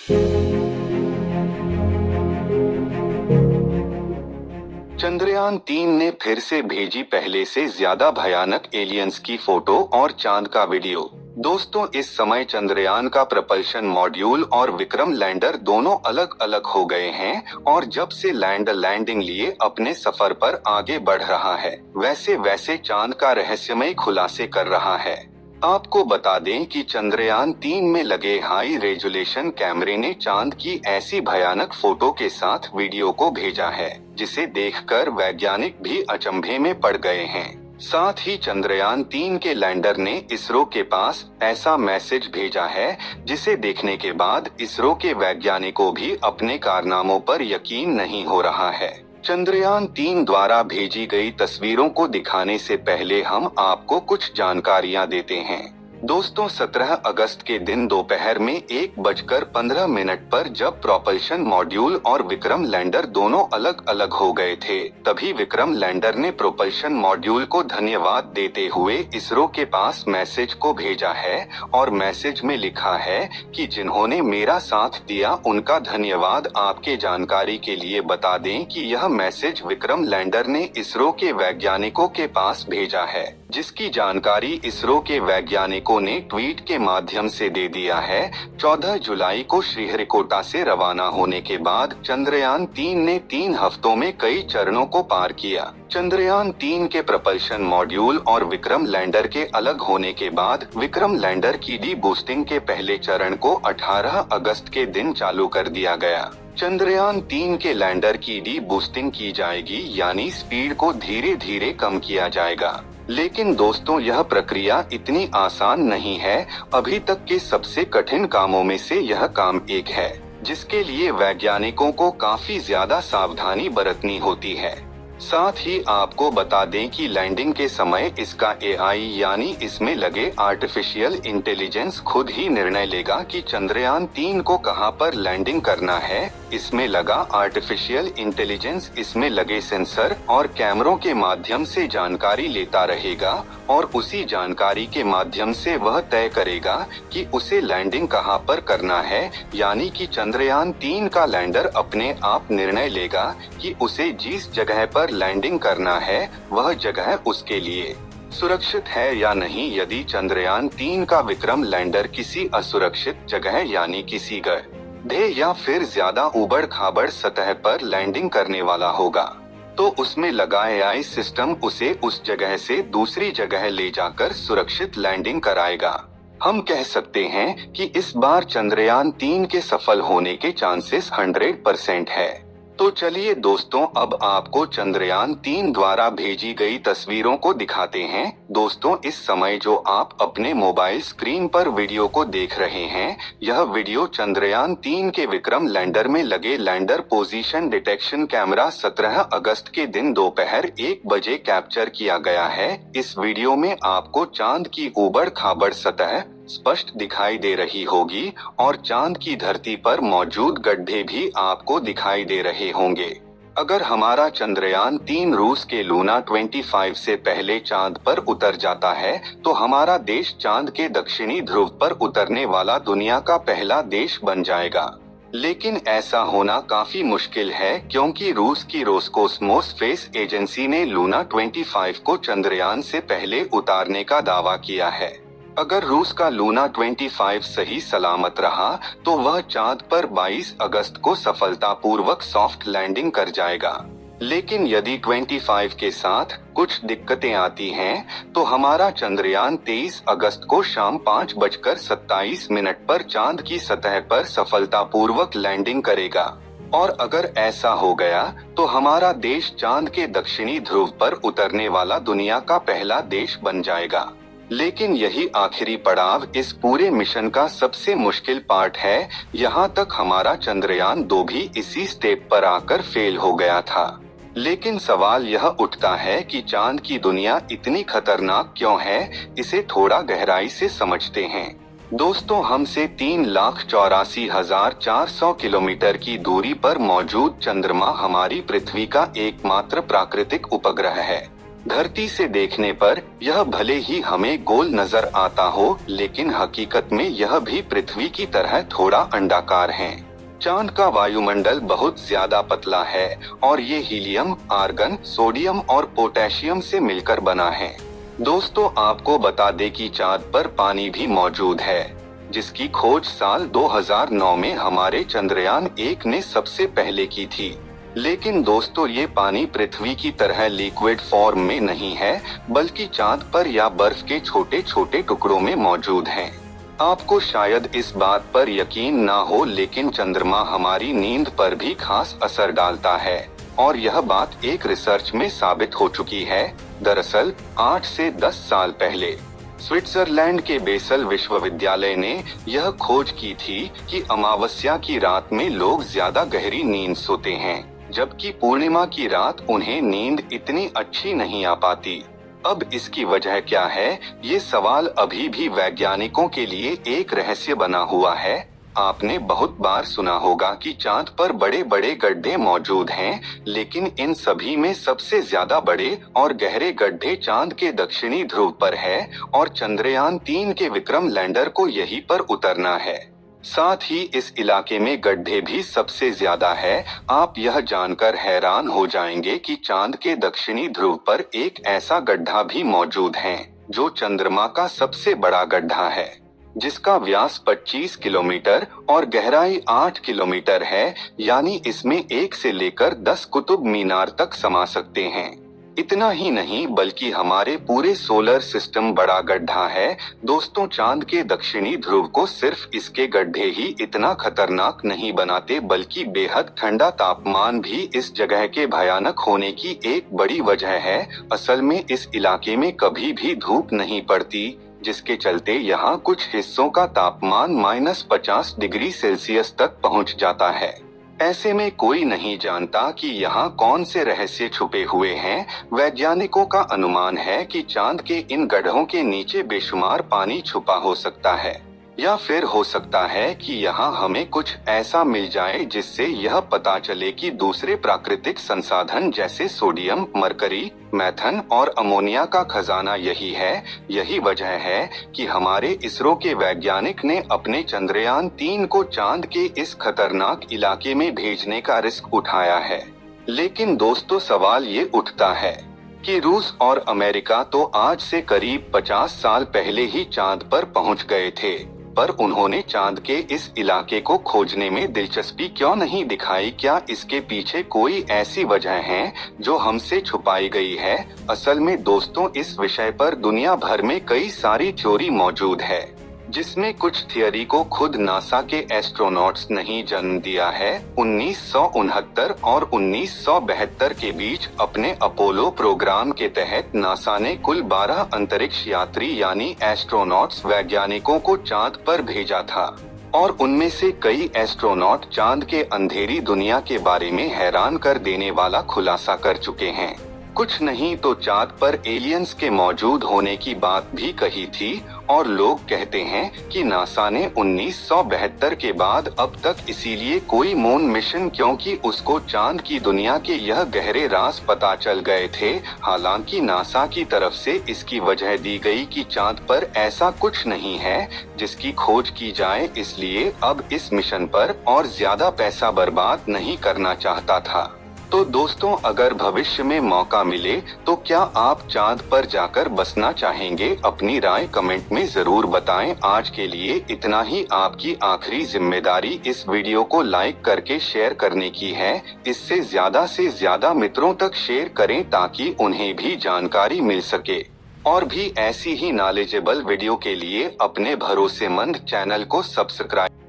चंद्रयान-3 ने फिर से भेजी पहले से ज्यादा भयानक एलियंस की फोटो और चांद का वीडियो। दोस्तों, इस समय चंद्रयान का प्रपल्शन मॉड्यूल और विक्रम लैंडर दोनों अलग अलग हो गए हैं और जब से लैंडर लैंडिंग लिए अपने सफर पर आगे बढ़ रहा है, वैसे वैसे चांद का रहस्यमय खुलासे कर रहा है। आपको बता दें कि चंद्रयान-3 में लगे हाई रेजोल्यूशन कैमरे ने चांद की ऐसी भयानक फोटो के साथ वीडियो को भेजा है, जिसे देखकर वैज्ञानिक भी अचंभे में पड़ गए हैं। साथ ही चंद्रयान-3 के लैंडर ने इसरो के पास ऐसा मैसेज भेजा है, जिसे देखने के बाद इसरो के वैज्ञानिकों भी अपने कारनामों पर यकीन नहीं हो रहा है। चंद्रयान-3 द्वारा भेजी गई तस्वीरों को दिखाने से पहले हम आपको कुछ जानकारियां देते हैं। दोस्तों, 17 अगस्त के दिन दोपहर में 1:15 पर जब प्रोपल्शन मॉड्यूल और विक्रम लैंडर दोनों अलग अलग हो गए थे, तभी विक्रम लैंडर ने प्रोपल्शन मॉड्यूल को धन्यवाद देते हुए इसरो के पास मैसेज को भेजा है और मैसेज में लिखा है कि जिन्होंने मेरा साथ दिया उनका धन्यवाद। आपके जानकारी के लिए बता दें कि यह मैसेज विक्रम लैंडर ने इसरो के वैज्ञानिकों के पास भेजा है, जिसकी जानकारी इसरो के वैज्ञानिकों ने ट्वीट के माध्यम से दे दिया है। 14 जुलाई को श्रीहरिकोटा से रवाना होने के बाद चंद्रयान-3 ने 3 हफ्तों में कई चरणों को पार किया। चंद्रयान-3 के प्रपल्शन मॉड्यूल और विक्रम लैंडर के अलग होने के बाद विक्रम लैंडर की डी बूस्टिंग के पहले चरण को 18 अगस्त के दिन चालू कर दिया गया। चंद्रयान-3 के लैंडर की डी बूस्टिंग की जाएगी, यानी स्पीड को धीरे धीरे कम किया जाएगा। लेकिन दोस्तों, यह प्रक्रिया इतनी आसान नहीं है। अभी तक के सबसे कठिन कामों में से यह काम एक है, जिसके लिए वैज्ञानिकों को काफी ज्यादा सावधानी बरतनी होती है। साथ ही आपको बता दें कि लैंडिंग के समय इसका AI यानी इसमें लगे आर्टिफिशियल इंटेलिजेंस खुद ही निर्णय लेगा कि चंद्रयान-3 को कहां पर लैंडिंग करना है। इसमें लगा आर्टिफिशियल इंटेलिजेंस इसमें लगे सेंसर और कैमरों के माध्यम से जानकारी लेता रहेगा और उसी जानकारी के माध्यम से वह तय करेगा कि उसे लैंडिंग कहां पर करना है। यानी कि चंद्रयान-3 का लैंडर अपने आप निर्णय लेगा कि उसे जिस जगह पर लैंडिंग करना है वह जगह उसके लिए सुरक्षित है या नहीं। यदि चंद्रयान-3 का विक्रम लैंडर किसी असुरक्षित जगह यानी किसी गड्ढे या फिर ज्यादा उबड़-खाबड़ सतह पर लैंडिंग करने वाला होगा, तो उसमें लगा AI सिस्टम उसे उस जगह से दूसरी जगह ले जाकर सुरक्षित लैंडिंग कराएगा। हम कह सकते हैं कि इस बार चंद्रयान-3 के सफल होने के चांसेस 100% है। तो चलिए दोस्तों, अब आपको चंद्रयान-3 द्वारा भेजी गई तस्वीरों को दिखाते हैं। दोस्तों, इस समय जो आप अपने मोबाइल स्क्रीन पर वीडियो को देख रहे हैं, यह वीडियो चंद्रयान-3 के विक्रम लैंडर में लगे लैंडर पोजीशन डिटेक्शन कैमरा 17 अगस्त के दिन दोपहर 1 बजे कैप्चर किया गया है। इस वीडियो में आपको चांद की उबड़-खाबड़ सतह स्पष्ट दिखाई दे रही होगी और चांद की धरती पर मौजूद गड्ढे भी आपको दिखाई दे रहे होंगे। अगर हमारा चंद्रयान-3 रूस के लूना 25 से पहले चांद पर उतर जाता है, तो हमारा देश चांद के दक्षिणी ध्रुव पर उतरने वाला दुनिया का पहला देश बन जाएगा। लेकिन ऐसा होना काफी मुश्किल है, क्योंकि रूस की रोसकोसमोस स्पेस एजेंसी ने लूना 25 को चंद्रयान से पहले उतारने का दावा किया है। अगर रूस का लूना 25 सही सलामत रहा तो वह चांद पर 22 अगस्त को सफलतापूर्वक सॉफ्ट लैंडिंग कर जाएगा। लेकिन यदि 25 के साथ कुछ दिक्कतें आती हैं, तो हमारा चंद्रयान 23 अगस्त को शाम 5:27 पर चांद की सतह पर सफलतापूर्वक लैंडिंग करेगा। और अगर ऐसा हो गया तो हमारा देश चांद के दक्षिणी ध्रुव पर उतरने वाला दुनिया का पहला देश बन जाएगा। लेकिन यही आखिरी पड़ाव इस पूरे मिशन का सबसे मुश्किल पार्ट है। यहाँ तक हमारा चंद्रयान-2 भी इसी स्टेप पर आकर फेल हो गया था। लेकिन सवाल यह उठता है कि चांद की दुनिया इतनी खतरनाक क्यों है। इसे थोड़ा गहराई से समझते हैं। दोस्तों, हमसे 3,84,400 किलोमीटर की दूरी पर मौजूद चंद्रमा हमारी पृथ्वी का एकमात्र प्राकृतिक उपग्रह है। धरती से देखने पर यह भले ही हमें गोल नजर आता हो, लेकिन हकीकत में यह भी पृथ्वी की तरह थोड़ा अंडाकार है। चांद का वायुमंडल बहुत ज्यादा पतला है और ये हीलियम, आर्गन, सोडियम और पोटेशियम से मिलकर बना है। दोस्तों, आपको बता दें कि चांद पर पानी भी मौजूद है, जिसकी खोज साल 2009 में हमारे चंद्रयान 1 ने सबसे पहले की थी। लेकिन दोस्तों, ये पानी पृथ्वी की तरह लिक्विड फॉर्म में नहीं है, बल्कि चांद पर या बर्फ के छोटे छोटे टुकड़ों में मौजूद है। आपको शायद इस बात पर यकीन ना हो, लेकिन चंद्रमा हमारी नींद पर भी खास असर डालता है और यह बात एक रिसर्च में साबित हो चुकी है। दरअसल 8 से 10 साल पहले स्विट्जरलैंड के बेसल विश्वविद्यालय ने यह खोज की थी कि अमावस्या की रात में लोग ज्यादा गहरी नींद सोते हैं, जबकि पूर्णिमा की रात उन्हें नींद इतनी अच्छी नहीं आ पाती। अब इसकी वजह क्या है, ये सवाल अभी भी वैज्ञानिकों के लिए एक रहस्य बना हुआ है। आपने बहुत बार सुना होगा कि चांद पर बड़े बड़े गड्ढे मौजूद हैं, लेकिन इन सभी में सबसे ज्यादा बड़े और गहरे गड्ढे चांद के दक्षिणी ध्रुव पर है और चंद्रयान 3 के विक्रम लैंडर को यहीं पर उतरना है। साथ ही इस इलाके में गड्ढे भी सबसे ज्यादा है। आप यह जानकर हैरान हो जाएंगे कि चांद के दक्षिणी ध्रुव पर एक ऐसा गड्ढा भी मौजूद है जो चंद्रमा का सबसे बड़ा गड्ढा है, जिसका व्यास 25 किलोमीटर और गहराई 8 किलोमीटर है। यानी इसमें 1 से लेकर 10 कुतुब मीनार तक समा सकते हैं। इतना ही नहीं, बल्कि हमारे पूरे सोलर सिस्टम बड़ा गड्ढा है। दोस्तों, चांद के दक्षिणी ध्रुव को सिर्फ इसके गड्ढे ही इतना खतरनाक नहीं बनाते, बल्कि बेहद ठंडा तापमान भी इस जगह के भयानक होने की एक बड़ी वजह है। असल में इस इलाके में कभी भी धूप नहीं पड़ती, जिसके चलते यहाँ कुछ हिस्सों का तापमान -50 डिग्री सेल्सियस तक पहुँच जाता है। ऐसे में कोई नहीं जानता कि यहाँ कौन से रहस्य छुपे हुए हैं। वैज्ञानिकों का अनुमान है कि चांद के इन गड्ढों के नीचे बेशुमार पानी छुपा हो सकता है, या फिर हो सकता है कि यहाँ हमें कुछ ऐसा मिल जाए जिससे यह पता चले कि दूसरे प्राकृतिक संसाधन जैसे सोडियम, मरकरी, मेथन और अमोनिया का खजाना यही है। यही वजह है कि हमारे इसरो के वैज्ञानिक ने अपने चंद्रयान 3 को चांद के इस खतरनाक इलाके में भेजने का रिस्क उठाया है। लेकिन दोस्तों, सवाल ये उठता है कि रूस और अमेरिका तो आज से करीब 50 साल पहले ही चांद पर पहुंच गए थे, पर उन्होंने चांद के इस इलाके को खोजने में दिलचस्पी क्यों नहीं दिखाई? क्या इसके पीछे कोई ऐसी वजह है जो हमसे छुपाई गई है? असल में दोस्तों, इस विषय पर दुनिया भर में कई सारी थ्योरी मौजूद है, जिसमें कुछ थियरी को खुद नासा के एस्ट्रोनॉट्स ने ही जन्म दिया है। 1969 और 1972 के बीच अपने अपोलो प्रोग्राम के तहत नासा ने कुल 12 अंतरिक्ष यात्री यानी एस्ट्रोनॉट्स वैज्ञानिकों को चांद पर भेजा था, और उनमें से कई एस्ट्रोनॉट चांद के अंधेरी दुनिया के बारे में हैरान कर देने वाला खुलासा कर चुके हैं। कुछ नहीं तो चांद पर एलियंस के मौजूद होने की बात भी कही थी, और लोग कहते हैं कि नासा ने 1972 के बाद अब तक इसीलिए कोई मून मिशन, क्योंकि उसको चांद की दुनिया के यह गहरे राज पता चल गए थे। हालांकि नासा की तरफ से इसकी वजह दी गई कि चांद पर ऐसा कुछ नहीं है जिसकी खोज की जाए, इसलिए अब इस मिशन पर और ज्यादा पैसा बर्बाद नहीं करना चाहता था। तो दोस्तों, अगर भविष्य में मौका मिले तो क्या आप चांद पर जाकर बसना चाहेंगे? अपनी राय कमेंट में जरूर बताएं। आज के लिए इतना ही। आपकी आखिरी जिम्मेदारी इस वीडियो को लाइक करके शेयर करने की है। इससे ज्यादा मित्रों तक शेयर करें ताकि उन्हें भी जानकारी मिल सके। और भी ऐसी ही नॉलेजेबल वीडियो के लिए अपने भरोसेमंद चैनल को सब्सक्राइब